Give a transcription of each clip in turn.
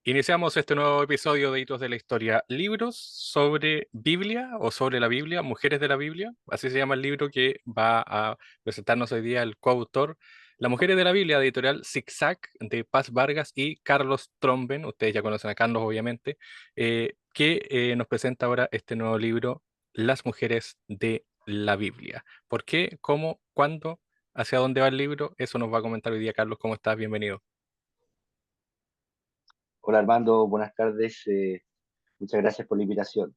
Iniciamos este nuevo episodio de Hitos de la Historia, libros sobre Biblia o sobre la Biblia, mujeres de la Biblia, así se llama el libro que va a presentarnos hoy día el coautor, Las mujeres de la Biblia, de editorial Zigzag, de Paz Vargas y Carlos Tromben, ustedes ya conocen a Carlos obviamente, que nos presenta ahora este nuevo libro, Las mujeres de la Biblia. ¿Por qué? ¿Cómo? ¿Cuándo? ¿Hacia dónde va el libro? Eso nos va a comentar hoy día Carlos. ¿Cómo estás? Bienvenido. Hola Armando, buenas tardes. Muchas gracias por la invitación.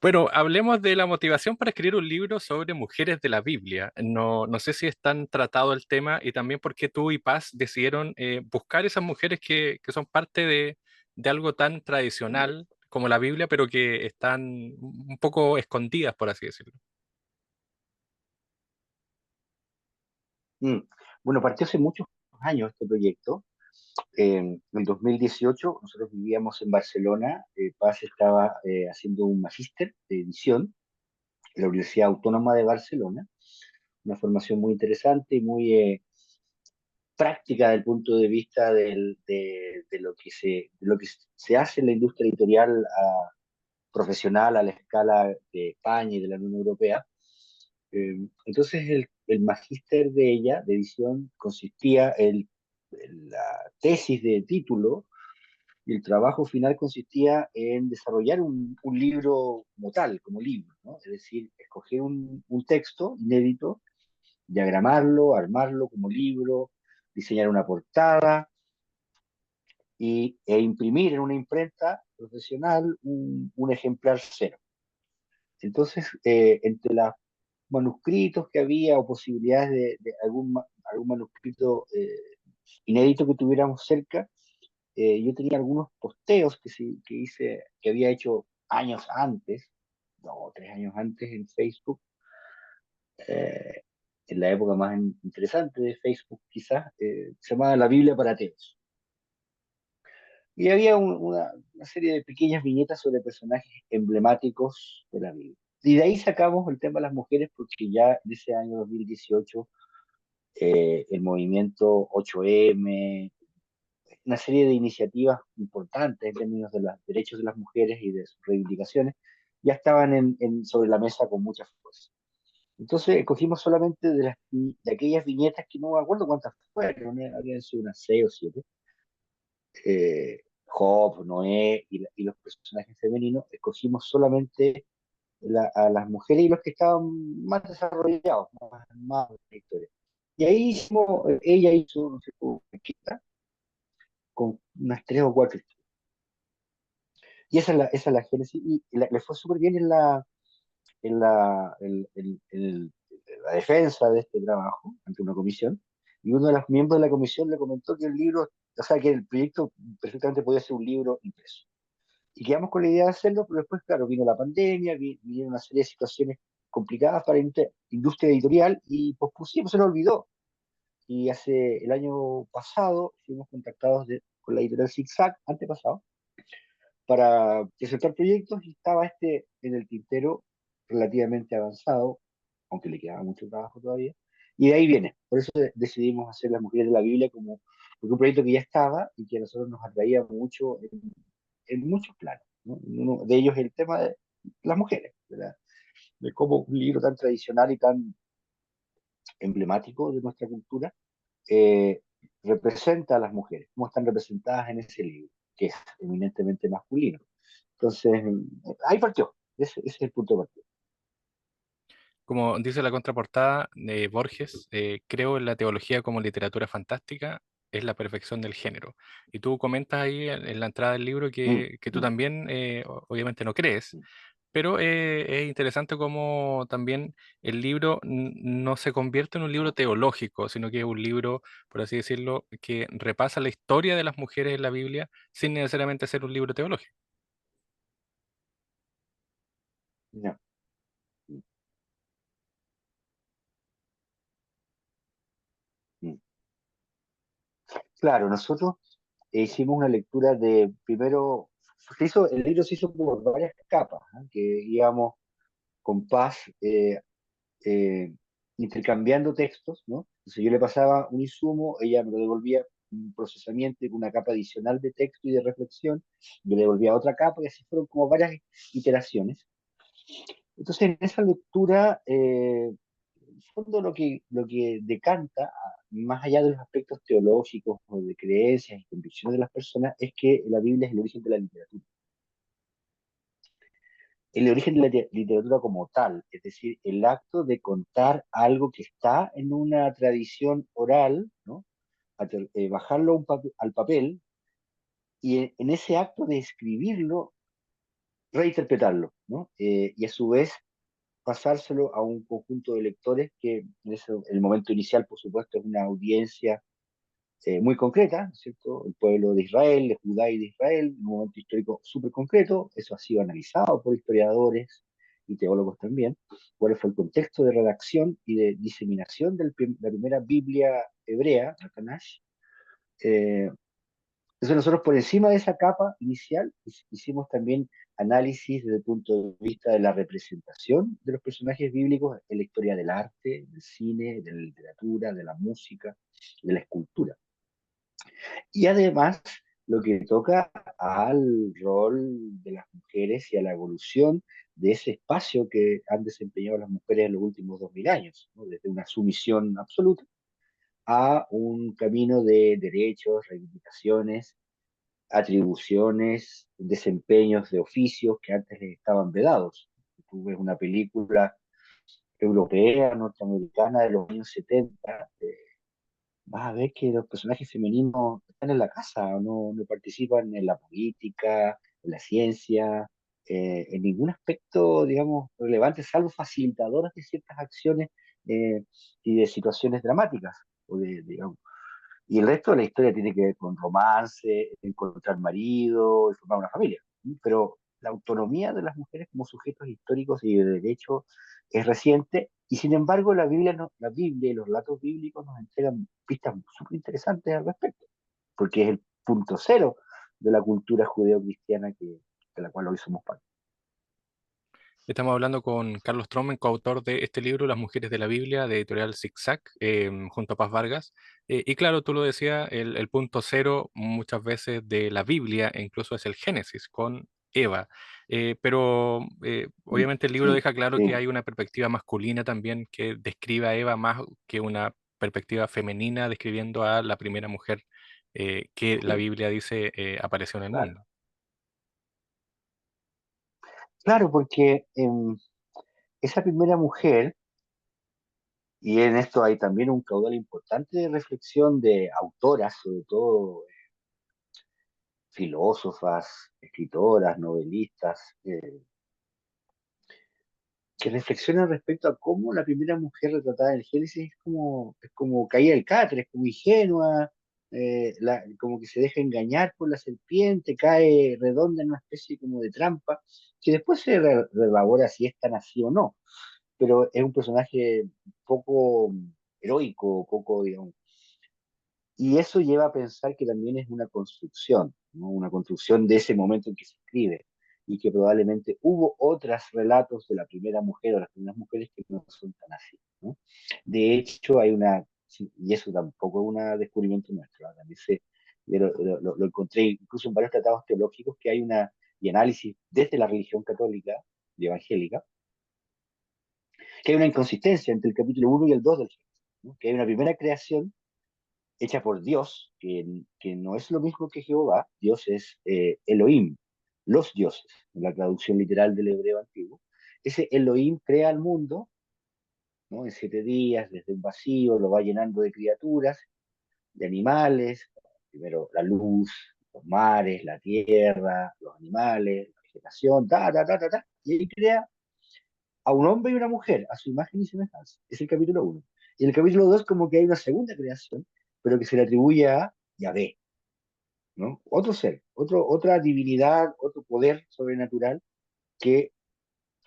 Bueno, hablemos de la motivación para escribir un libro sobre mujeres de la Biblia. No sé si es tan tratado el tema y también por qué tú y Paz decidieron buscar esas mujeres que son parte de algo tan tradicional como la Biblia, pero que están un poco escondidas, por así decirlo. Mm, Bueno, partió hace muchos años este proyecto. En el 2018 nosotros vivíamos en Barcelona. Paz estaba haciendo un magíster de edición en la Universidad Autónoma de Barcelona, una formación muy interesante y muy práctica desde el punto de vista de lo que se hace en la industria editorial profesional a la escala de España y de la Unión Europea. Entonces el magíster de ella, de edición, consistía en la tesis de título y el trabajo final consistía en desarrollar un libro como tal, como libro, ¿no? Es decir, escoger un texto inédito, diagramarlo, armarlo como libro, diseñar una portada e imprimir en una imprenta profesional un ejemplar cero. Entonces, entre los manuscritos que había o posibilidades de algún manuscrito inédito que tuviéramos cerca, yo tenía algunos posteos que hice, que había hecho años antes, 2 o 3 años antes en Facebook, eh, en la época más interesante de Facebook quizás, se llamaba La Biblia para Ateos. Y había una serie de pequeñas viñetas sobre personajes emblemáticos de la Biblia. Y de ahí sacamos el tema de las mujeres porque ya en ese año 2018 el movimiento 8M, una serie de iniciativas importantes en términos de los derechos de las mujeres y de sus reivindicaciones, ya estaban sobre la mesa con mucha fuerza. Entonces escogimos solamente de aquellas viñetas que no me acuerdo cuántas fueron, habían sido unas 6 o 7, Job, Noé y los personajes femeninos, escogimos solamente a las mujeres y los que estaban más desarrollados, más de la historia. Y ahí ella hizo, no sé, una escrita con unas 3 o 4 historias. Y esa es la génesis, y le fue súper bien en la defensa de este trabajo ante una comisión, y uno de los miembros de la comisión le comentó que el libro, o sea, que el proyecto perfectamente podía ser un libro impreso. Y quedamos con la idea de hacerlo, pero después, claro, vino la pandemia, vinieron una serie de situaciones complicadas para la industria editorial y pospusimos, se nos olvidó. Y hace el año pasado fuimos contactados con la editorial Zigzag, antepasado, para presentar proyectos y estaba este en el tintero relativamente avanzado, aunque le quedaba mucho trabajo todavía. Y de ahí viene. Por eso decidimos hacer Las Mujeres de la Biblia porque un proyecto que ya estaba y que a nosotros nos atraía mucho en muchos planos, ¿no? Uno de ellos es el tema de las mujeres, de cómo un libro tan tradicional y tan emblemático de nuestra cultura eh, representa a las mujeres, cómo están representadas en ese libro, que es eminentemente masculino. Entonces, ahí partió, ese es el punto de partida. Como dice la contraportada de Borges, creo en la teología como literatura fantástica, es la perfección del género. Y tú comentas ahí en la entrada del libro Mm, que tú mm, también, obviamente, no crees, mm. pero es interesante cómo también el libro no se convierte en un libro teológico, sino que es un libro, por así decirlo, que repasa la historia de las mujeres en la Biblia sin necesariamente ser un libro teológico. No, mm, mm. Claro, nosotros hicimos una lectura primero, el libro se hizo por varias capas, ¿ah? Que íbamos con Paz eh, intercambiando textos, ¿no? Entonces yo le pasaba un insumo, ella me lo devolvía, un procesamiento y una capa adicional de texto y de reflexión, yo le devolvía otra capa y así fueron como varias iteraciones. Entonces, en esa lectura, en el fondo lo que decanta, más allá de los aspectos teológicos o de creencias y convicciones de las personas, es que la Biblia es el origen de la literatura. El origen de la literatura como tal, es decir, el acto de contar algo que está en una tradición oral, ¿no? Bajarlo al papel y en ese acto de escribirlo, reinterpretarlo, ¿no? Y a su vez pasárselo a un conjunto de lectores que en el momento inicial, por supuesto, es una audiencia muy concreta, ¿no es cierto? El pueblo de Israel, de Judá y de Israel, en un momento histórico súper concreto. Eso ha sido analizado por historiadores y teólogos también, cuál fue el contexto de redacción y de diseminación de la primera Biblia hebrea, la Tanaj. Eh, entonces nosotros por encima de esa capa inicial hicimos también análisis desde el punto de vista de la representación de los personajes bíblicos en la historia del arte, del cine, de la literatura, de la música, de la escultura. Y además lo que toca al rol de las mujeres y a la evolución de ese espacio que han desempeñado las mujeres en los últimos 2000 años, ¿no? Desde una sumisión absoluta a un camino de derechos, reivindicaciones, atribuciones, desempeños de oficios que antes les estaban vedados. Tú ves una película europea, norteamericana de los años 70, vas a ver que los personajes femeninos están en la casa, no participan en la política, en la ciencia, en ningún aspecto, digamos, relevante, salvo facilitadoras de ciertas acciones y de situaciones dramáticas, digamos. Y el resto de la historia tiene que ver con romance, encontrar marido y formar una familia. Pero la autonomía de las mujeres como sujetos históricos y de derecho es reciente, y sin embargo la Biblia y los relatos bíblicos nos entregan pistas súper interesantes al respecto, porque es el punto cero de la cultura judeo-cristiana de la cual hoy somos parte. Estamos hablando con Carlos Tromen, coautor de este libro, Las mujeres de la Biblia, de editorial Zigzag, junto a Paz Vargas. Y claro, tú lo decías, el punto cero muchas veces de la Biblia, e incluso es el Génesis con Eva. Pero obviamente el libro Sí, deja claro que sí, hay una perspectiva masculina también que describe a Eva más que una perspectiva femenina describiendo a la primera mujer que la sí, Biblia dice apareció en el claro. mundo. Claro, porque esa primera mujer, y en esto hay también un caudal importante de reflexión de autoras, sobre todo filósofas, escritoras, novelistas, que reflexionan respecto a cómo la primera mujer retratada en el Génesis es como caía del catre, es como ingenua, como que se deja engañar por la serpiente, cae redonda en una especie como de trampa, que después se relabora si es tan así o no, pero es un personaje poco heroico, poco, digamos. Y eso lleva a pensar que también es una construcción, ¿no? Una construcción de ese momento en que se escribe, y que probablemente hubo otros relatos de la primera mujer o las primeras mujeres que no son tan así, ¿no? De hecho, sí, y eso tampoco es un descubrimiento nuestro, ¿no? También lo encontré incluso en varios tratados teológicos que hay y análisis desde la religión católica y evangélica, que hay una inconsistencia entre el capítulo 1 y el 2 del Génesis, ¿no? Que hay una primera creación hecha por Dios, que no es lo mismo que Jehová. Dios es Elohim, los dioses, en la traducción literal del hebreo antiguo. Ese Elohim crea el mundo, ¿no? En 7 días, desde un vacío, lo va llenando de criaturas, de animales, primero la luz, los mares, la tierra, los animales, la vegetación, y ahí crea a un hombre y una mujer, a su imagen y semejanza. Es el capítulo 1. Y en el capítulo 2 como que hay una segunda creación, pero que se le atribuye a Yahvé, ¿no? Otro ser, otra divinidad, otro poder sobrenatural que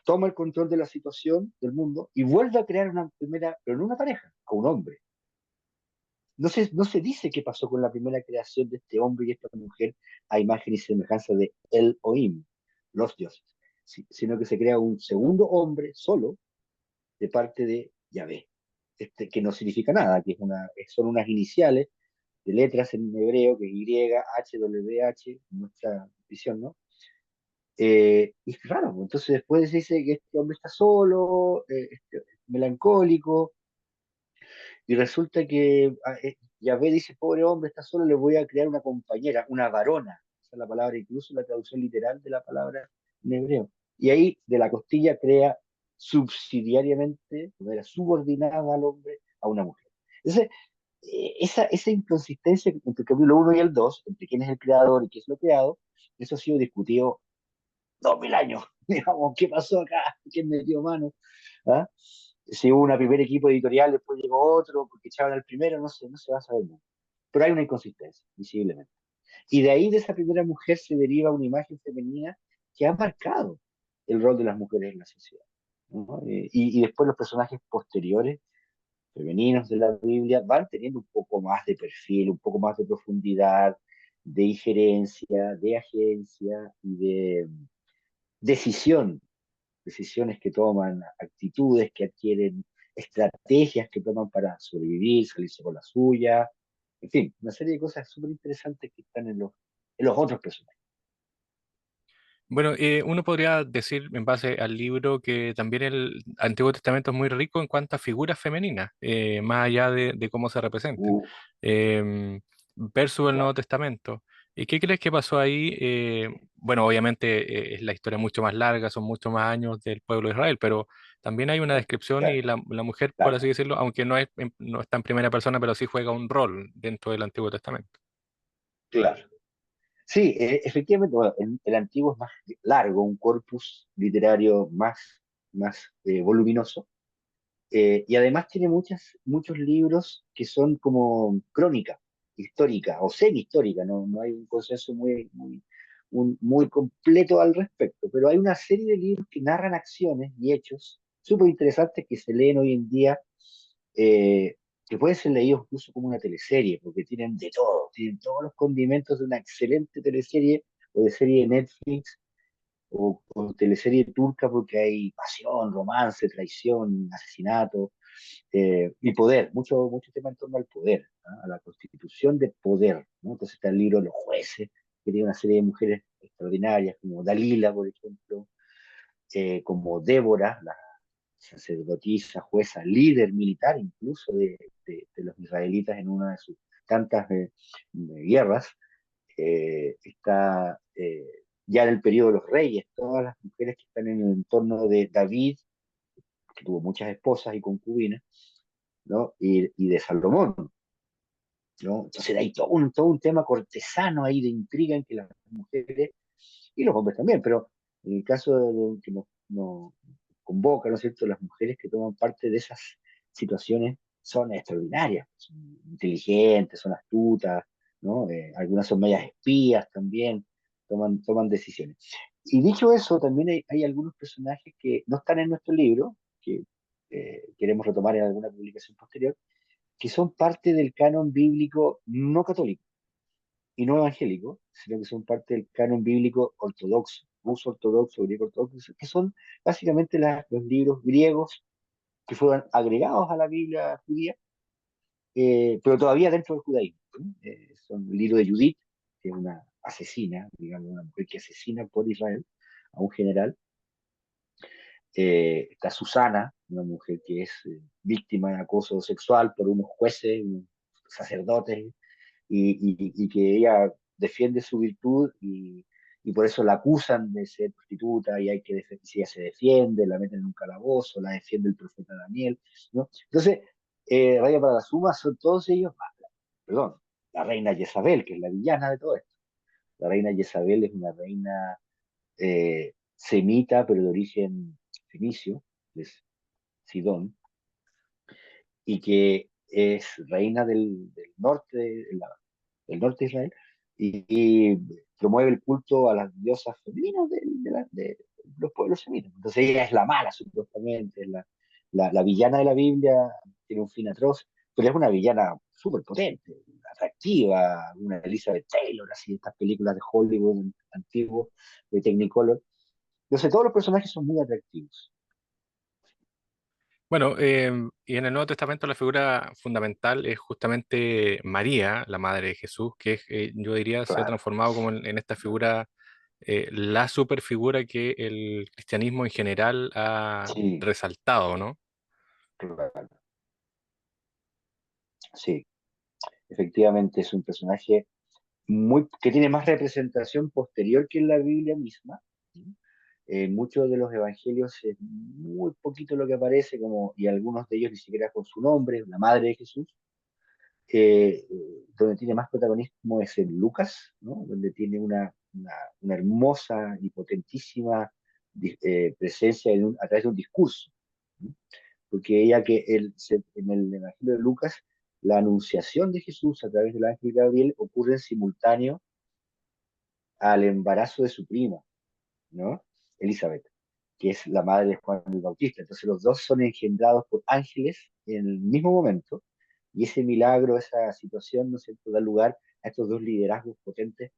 toma el control de la situación del mundo y vuelve a crear una primera, pero no una pareja, a un hombre. No se dice qué pasó con la primera creación de este hombre y esta mujer a imagen y semejanza de Elohim, los dioses, sino que se crea un segundo hombre solo de parte de Yahvé, que no significa nada, que son unas iniciales de letras en hebreo, que es YHWH, nuestra visión, ¿no? Y es raro, pues. Entonces después se dice que este hombre está solo, melancólico, y resulta que Yahvé dice, pobre hombre, está solo, le voy a crear una compañera, una varona. Esa es la palabra, incluso la traducción literal de la palabra en hebreo. Y ahí de la costilla crea subsidiariamente, de manera subordinada al hombre, a una mujer. Entonces, esa inconsistencia entre el capítulo uno y el 2 entre quién es el creador y qué es lo creado, eso ha sido discutido 2000 años. Digamos, ¿qué pasó acá? ¿Quién metió mano? ¿Ah? Si hubo un primer equipo editorial, después llegó otro, porque echaban al primero, no se va a saber nunca. Pero hay una inconsistencia, visiblemente. Y de ahí, de esa primera mujer, se deriva una imagen femenina que ha marcado el rol de las mujeres en la sociedad, ¿no? Y después los personajes posteriores, femeninos de la Biblia, van teniendo un poco más de perfil, un poco más de profundidad, de injerencia, de agencia y de decisión, decisiones que toman, actitudes que adquieren, estrategias que toman para sobrevivir, salirse con la suya, en fin, una serie de cosas súper interesantes que están en los otros personajes. Bueno, uno podría decir en base al libro que también el Antiguo Testamento es muy rico en cuanto a figuras femeninas, más allá de cómo se representen, Uh, em, versus el Nuevo claro, Testamento. ¿Y qué crees que pasó ahí? sí, Bueno, obviamente es la historia mucho más larga, son muchos más años del pueblo de Israel, pero también hay una claro, descripción claro, y la mujer, por así claro, decirlo, aunque no está en primera persona, pero sí juega un rol dentro del Antiguo Testamento. claro. Sí, efectivamente, bueno, el antiguo es más largo, un corpus literario más voluminoso. Y además tiene muchos libros que son como crónica histórica o semi-histórica, no hay un consenso muy completo al respecto, pero hay una serie de libros que narran acciones y hechos súper interesantes que se leen hoy en día, eh, que pueden ser leídos incluso como una teleserie, porque tienen de todo, tienen todos los condimentos de una excelente teleserie o de serie de Netflix o teleserie turca, porque hay pasión, romance, traición, asesinato y poder, mucho tema en torno al poder, ¿no? A la constitución de poder, ¿no? Entonces está el libro de los jueces, que tiene una serie de mujeres extraordinarias, como Dalila, por ejemplo, como Débora, la sacerdotisa, jueza, líder militar incluso de los israelitas en una de sus tantas guerras. Está ya en el periodo de los reyes, todas las mujeres que están en el entorno de David, que tuvo muchas esposas y concubinas, ¿no? Y de Salomón, ¿no? Entonces hay todo un tema cortesano ahí de intriga en que las mujeres, y los hombres también, pero en el caso que nos convoca, ¿no es cierto?, las mujeres que toman parte de esas situaciones son extraordinarias, son inteligentes, son astutas, ¿no? Algunas son medias espías también, toman decisiones. Y dicho eso, también hay algunos personajes que no están en nuestro libro, que queremos retomar en alguna publicación posterior, que son parte del canon bíblico no católico y no evangélico, sino que son parte del canon bíblico ortodoxo, ruso ortodoxo, griego ortodoxo, que son básicamente los libros griegos que fueron agregados a la Biblia judía, pero todavía dentro del judaísmo, ¿no? Son el libro de Judith, que es una asesina, digamos, una mujer que asesina por Israel a un general. Está Susana, una mujer que es víctima de acoso sexual por unos jueces, unos sacerdotes, y que ella defiende su virtud y por eso la acusan de ser prostituta y hay que defender, si ella se defiende, la meten en un calabozo, la defiende el profeta Daniel, ¿no? Entonces, Raya para la Suma son todos ellos, perdón, la reina Jezabel, que es la villana de todo esto. La reina Jezabel es una reina semita, pero de origen fenicio, es Sidón, y que es reina del norte, del norte de Israel, y promueve el culto a las diosas femeninas de los pueblos semitas. Entonces ella es la mala, supuestamente, es la villana de la Biblia, tiene un fin atroz, pero es una villana súper potente, atractiva, una Elizabeth Taylor, así, estas películas de Hollywood antiguos, de Technicolor. Entonces todos los personajes son muy atractivos. Bueno, y en el Nuevo Testamento la figura fundamental es justamente María, la madre de Jesús, que es, yo diría se ha Claro, transformado como en esta figura, la superfigura que el cristianismo en general ha sí, resaltado, ¿no? claro, sí, efectivamente es un personaje que tiene más representación posterior que en la Biblia misma. ¿Sí? En muchos de los evangelios es muy poquito lo que aparece, y algunos de ellos ni siquiera con su nombre, la madre de Jesús. Donde tiene más protagonismo es en Lucas, ¿no? Donde tiene una hermosa y potentísima presencia a través de un discurso. ¿No? Porque en el Evangelio de Lucas, la anunciación de Jesús a través del ángel Gabriel ocurre en simultáneo al embarazo de su prima, ¿no? Elizabeth, que es la madre de Juan el Bautista. Entonces los dos son engendrados por ángeles en el mismo momento, y ese milagro, esa situación, ¿no es cierto?, da lugar a estos dos liderazgos potentes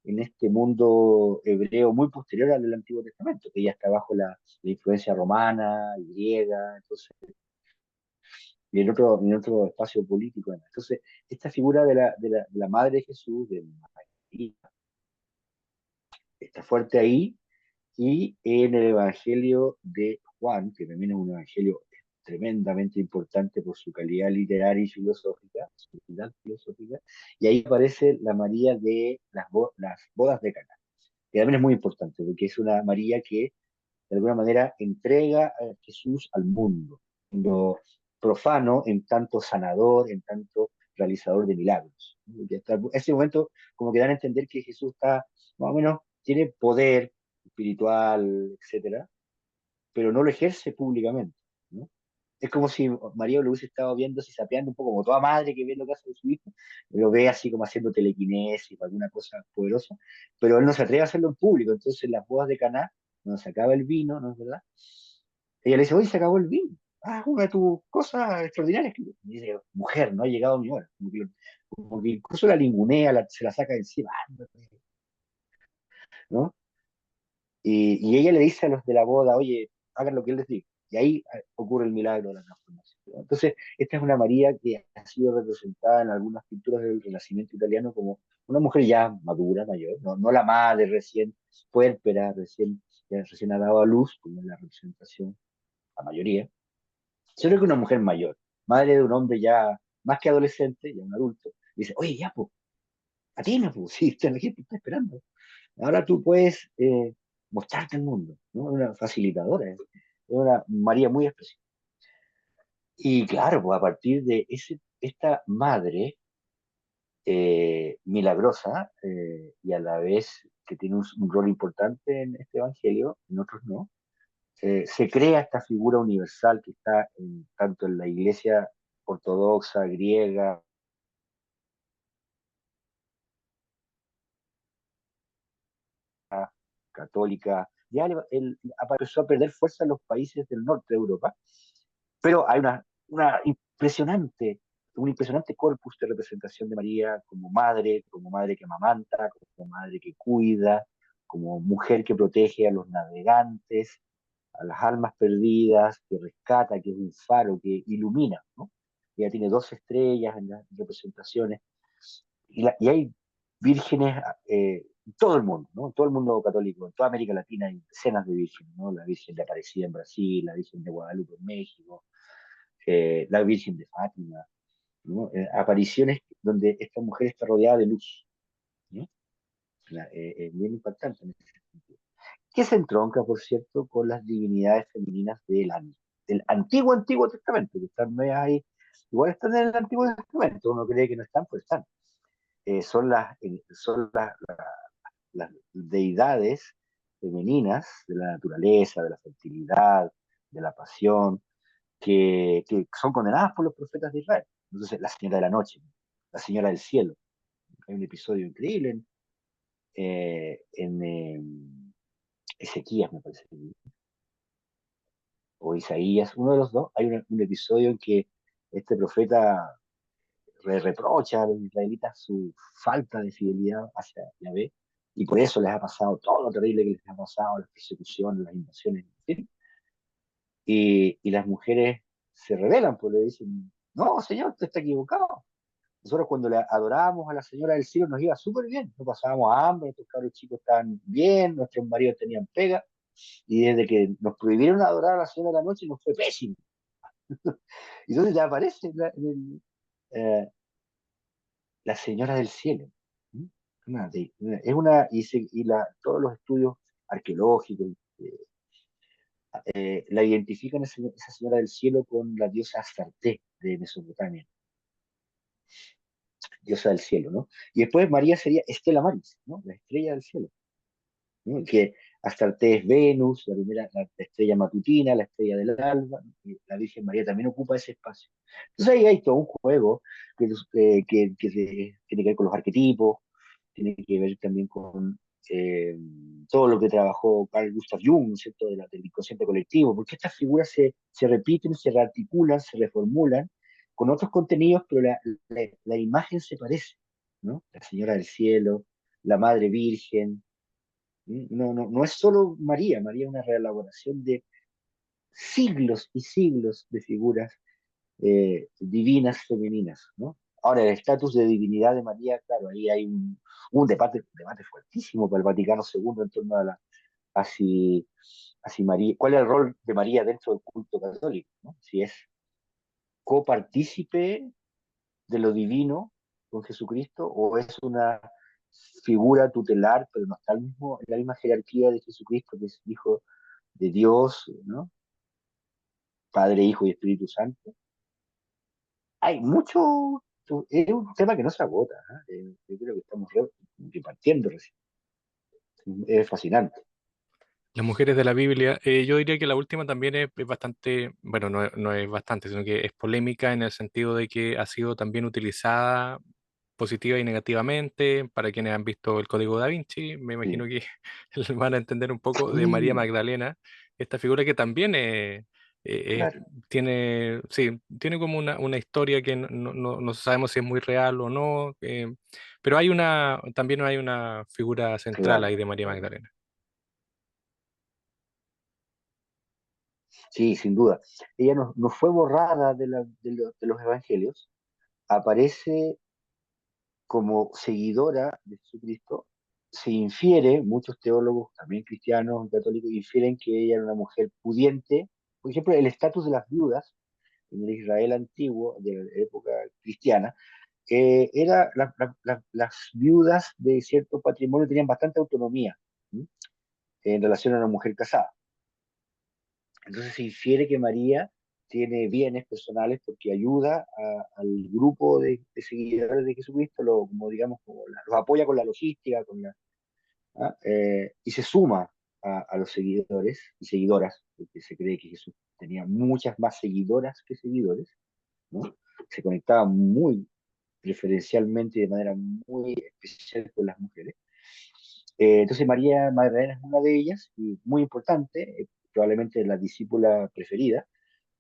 en este mundo hebreo muy posterior al del Antiguo Testamento, que ya está bajo la influencia romana y griega, entonces, y en otro espacio político, además. Entonces, esta figura de la madre de Jesús, de María, está fuerte ahí. Y en el Evangelio de Juan, que también es un evangelio tremendamente importante por su calidad literaria y filosófica, su calidad filosófica, y ahí aparece la María de las bodas de Caná, que también es muy importante, porque es una María que de alguna manera entrega a Jesús al mundo profano, en tanto sanador, en tanto realizador de milagros. Porque hasta ese momento como que dan a entender que Jesús está, más o menos, tiene poder espiritual, etcétera, pero no lo ejerce públicamente, ¿no? Es como si María lo hubiese estado viendo, si sapeando un poco, como toda madre que ve lo que hace de su hijo, lo ve así como haciendo telequinesis o alguna cosa poderosa, pero él no se atreve a hacerlo en público. Entonces, en las bodas de Caná, cuando se acaba el vino, ¿no es verdad? Ella le dice, oye, se acabó el vino. Ah, una de tus cosas extraordinarias. Y dice, mujer, no ha llegado mi hora. Como que incluso la lingunea, se la saca de encima, ¿no? Y ella le dice a los de la boda, oye, hagan lo que él les diga. Y ahí ocurre el milagro de la transformación. Entonces, esta es una María que ha sido representada en algunas pinturas del Renacimiento italiano como una mujer ya madura, mayor, no la madre recién puérpera, recién ha dado a luz, como es la representación, la mayoría, sino que una mujer mayor, madre de un hombre ya más que adolescente, ya un adulto. Dice, oye, ya, pues, a ti no, pues, sí, la gente está esperando. Ahora tú puedes mostrarte al mundo, ¿no? Es una facilitadora, es una María muy especial. Y claro, pues a partir de esta madre milagrosa y a la vez que tiene un rol importante en este evangelio, en otros no, se crea esta figura universal que está tanto en la iglesia ortodoxa, griega, católica. Ya él empezó a perder fuerza en los países del norte de Europa. Pero hay un impresionante corpus de representación de María como madre que amamanta, como madre que cuida, como mujer que protege a los navegantes, a las almas perdidas, que rescata, que es un faro, que ilumina, ¿no? Ella tiene dos estrellas en las representaciones, y hay vírgenes en todo el mundo, ¿no? En todo el mundo católico, en toda América Latina hay decenas de vírgenes, ¿no? La Virgen de Aparecida en Brasil, la Virgen de Guadalupe en México, la Virgen de Fátima, ¿no? Apariciones donde esta mujer está rodeada de luz, ¿no? Bien impactante en ese sentido. Que se entronca, por cierto, con las divinidades femeninas del Antiguo Testamento, que están ahí, igual están en el Antiguo Testamento, uno cree que no están, pues están. Las deidades femeninas de la naturaleza, de la fertilidad, de la pasión, que son condenadas por los profetas de Israel. Entonces, la señora de la noche, la señora del cielo. Hay un episodio increíble en Ezequías, me parece, o Isaías, uno de los dos. Hay un episodio en que este profeta reprocha a los israelitas su falta de fidelidad hacia Yahvé, y por eso les ha pasado todo lo terrible que les ha pasado, las persecuciones, las invasiones, en fin. Y las mujeres se rebelan, pues le dicen, no, señor, usted está equivocado. Nosotros cuando le adorábamos a la Señora del Cielo nos iba súper bien, no pasábamos hambre, nuestros cabros chicos estaban bien, nuestros maridos tenían pega, y desde que nos prohibieron adorar a la Señora de la Noche nos fue pésimo. Y entonces ya aparece eh, la Señora del Cielo. ¿Mm? Todos los estudios arqueológicos la identifican esa Señora del Cielo con la diosa Astarte de Mesopotamia, diosa del cielo, ¿no? Y después María sería Estela Maris, ¿no? La estrella del cielo, ¿no? Que Astarte es Venus, la primera, la estrella matutina, la estrella del alba, y la Virgen María también ocupa ese espacio. Entonces ahí hay todo un juego tiene que ver con los arquetipos, tiene que ver también con todo lo que trabajó Carl Gustav Jung, ¿no es cierto?, del inconsciente colectivo, porque estas figuras se repiten, se rearticulan, se reformulan con otros contenidos, pero la imagen se parece, ¿no? La Señora del Cielo, la Madre Virgen, ¿sí? No es solo María, María es una reelaboración de siglos y siglos de figuras divinas femeninas, ¿no? Ahora, el estatus de divinidad de María, claro, ahí hay un debate fuertísimo para el Vaticano II en torno a si María, cuál es el rol de María dentro del culto católico, ¿no? Si es copartícipe de lo divino con Jesucristo o es una figura tutelar, pero no está en la misma jerarquía de Jesucristo, que es hijo de Dios, ¿no? Padre, Hijo y Espíritu Santo. Hay mucho, es un tema que no se agota, ¿eh? Yo creo que estamos partiendo recién. Es fascinante. Las mujeres de la Biblia, yo diría que la última también es bastante, bueno, no es bastante, sino que es polémica en el sentido de que ha sido también utilizada positiva y negativamente. Para quienes han visto el Código Da Vinci, me imagino Sí, que van a entender un poco de María sí, Magdalena, esta figura que también claro, sí, tiene como una historia que no sabemos si es muy real o no, pero también hay una figura central ahí claro, de María claro. Magdalena. Sí, sin duda. Ella no fue borrada de los evangelios, aparece como seguidora de Jesucristo. Se infiere, muchos teólogos, también cristianos, católicos, infieren que ella era una mujer pudiente. Por ejemplo, el estatus de las viudas en el Israel antiguo, de la época cristiana, las viudas de cierto patrimonio tenían bastante autonomía, ¿sí?, en relación a una mujer casada. Entonces se infiere que María tiene bienes personales porque ayuda al grupo de seguidores de Jesucristo, como digamos, los apoya con la logística, y se suma a los seguidores y seguidoras, porque se cree que Jesús tenía muchas más seguidoras que seguidores, ¿no? Se conectaba muy preferencialmente y de manera muy especial con las mujeres. Entonces María Magdalena es una de ellas y muy importante, probablemente la discípula preferida,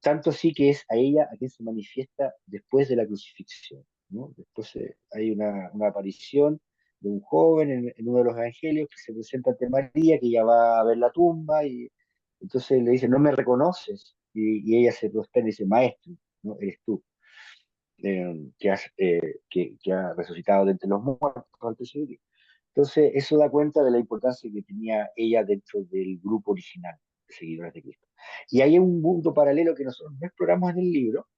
tanto así que es a ella a quien se manifiesta después de la crucifixión, ¿no? Después hay una aparición de un joven en uno de los evangelios que se presenta ante María, que ella va a ver la tumba y entonces le dice, no me reconoces, y ella se prosterna y dice, maestro, ¿no? Eres tú, que ha resucitado de entre los muertos al tercer día. Entonces, eso da cuenta de la importancia que tenía ella dentro del grupo original de seguidores de Cristo. Y hay un mundo paralelo que nosotros no exploramos en el libro,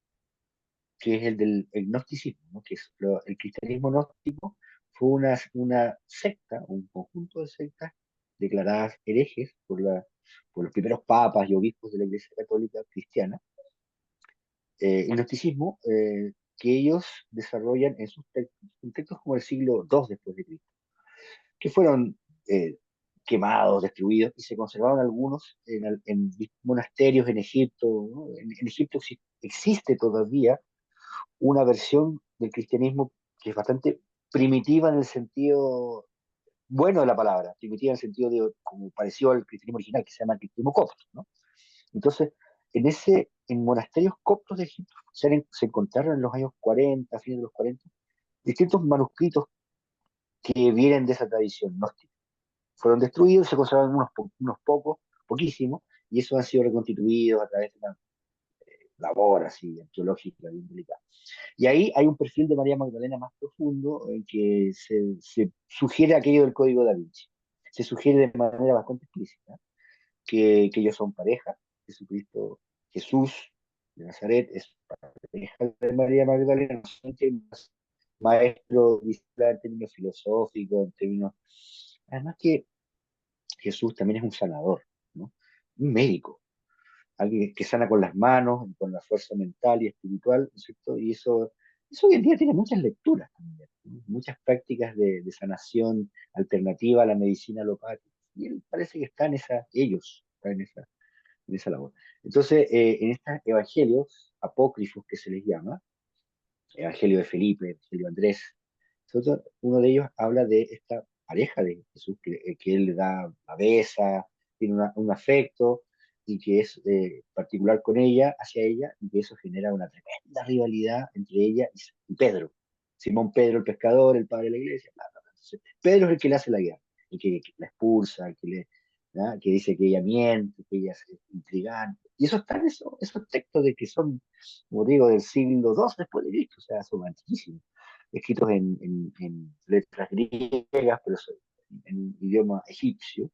que es el del el gnosticismo, ¿no? Que es el cristianismo gnóstico fue una secta, un conjunto de sectas declaradas herejes por los primeros papas y obispos de la Iglesia Católica Cristiana, el gnosticismo, que ellos desarrollan en sus textos como el siglo II después de Cristo, que fueron quemados, destruidos, y se conservaron algunos en monasterios en Egipto, ¿no? En Egipto existe todavía una versión del cristianismo que es bastante primitiva en el sentido bueno de la palabra, primitiva en el sentido de como pareció al cristianismo original, que se llama el cristianismo copto, ¿no? Entonces, en monasterios coptos de Egipto se encontraron en los años 40, fines de los 40, distintos manuscritos que vienen de esa tradición gnóstica. Fueron destruidos, se conservaron unos pocos, poquísimos, y esos han sido reconstituidos a través de labor así, arqueológica, bien delicada. Y ahí hay un perfil de María Magdalena más profundo en que se sugiere aquello del Código da Vinci. Se sugiere de manera bastante explícita que ellos son pareja. Jesucristo, Jesús de Nazaret es pareja de María Magdalena, no son términos maestro en términos filosóficos, en términos... Además que Jesús también es un sanador, ¿no? Un médico, alguien que sana con las manos, con la fuerza mental y espiritual, ¿no es cierto? Y eso hoy en día tiene muchas lecturas también, ¿no? Muchas prácticas de sanación alternativa a la medicina alopática. Y él parece que está en esa, ellos están en esa labor. Entonces, en estos evangelios apócrifos que se les llama, Evangelio de Felipe, Evangelio de Andrés, uno de ellos habla de esta pareja de Jesús que él le da la besa, tiene un afecto y que es particular con ella, hacia ella, y que eso genera una tremenda rivalidad entre ella y Pedro. Simón Pedro, el pescador, el padre de la iglesia. Bla, bla, bla. Entonces, Pedro es el que le hace la guerra, el que la expulsa, el que, ¿no? Que dice que ella miente, que ella es intrigante. Y eso están esos textos de que son, como digo, del siglo II después de Cristo, o sea, son antiquísimos, escritos en letras griegas, pero en idioma egipcio.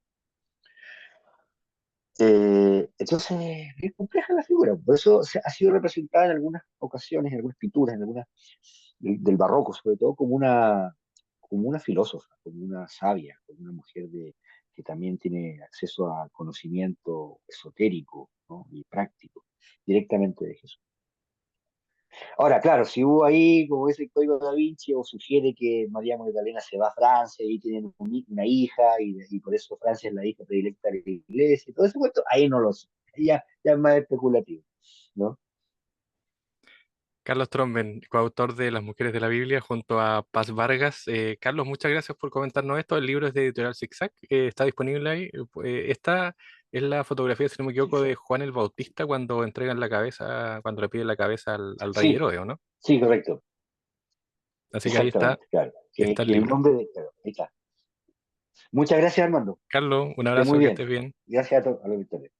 Entonces, es compleja la figura, por eso ha sido representada en algunas ocasiones, en algunas pinturas, en algunas del barroco sobre todo, como una filósofa, como una sabia, como una mujer que también tiene acceso a conocimiento esotérico, ¿no? Y práctico, directamente de Jesús. Ahora, claro, si hubo ahí, como dice el Código da Vinci, o sugiere que María Magdalena se va a Francia y tienen una hija, y por eso Francia es la hija predilecta de la iglesia, y todo ese cuento, ahí no lo sé. Ya es más especulativo, ¿no? Carlos Tromben, coautor de Las Mujeres de la Biblia, junto a Paz Vargas. Carlos, muchas gracias por comentarnos esto. El libro es de Editorial Zigzag, está disponible ahí. Esta es la fotografía, si no me Sí, equivoco, de Juan el Bautista cuando entregan la cabeza, cuando le piden la cabeza al rey sí, Herodes, ¿no? sí, correcto, Así que ahí está, exactamente, claro. está el Que el libro. nombre de, claro, ahí está. Muchas gracias, Armando. Carlos, un Que esté muy abrazo, que bien. estés bien. Gracias a todos, a los victorios.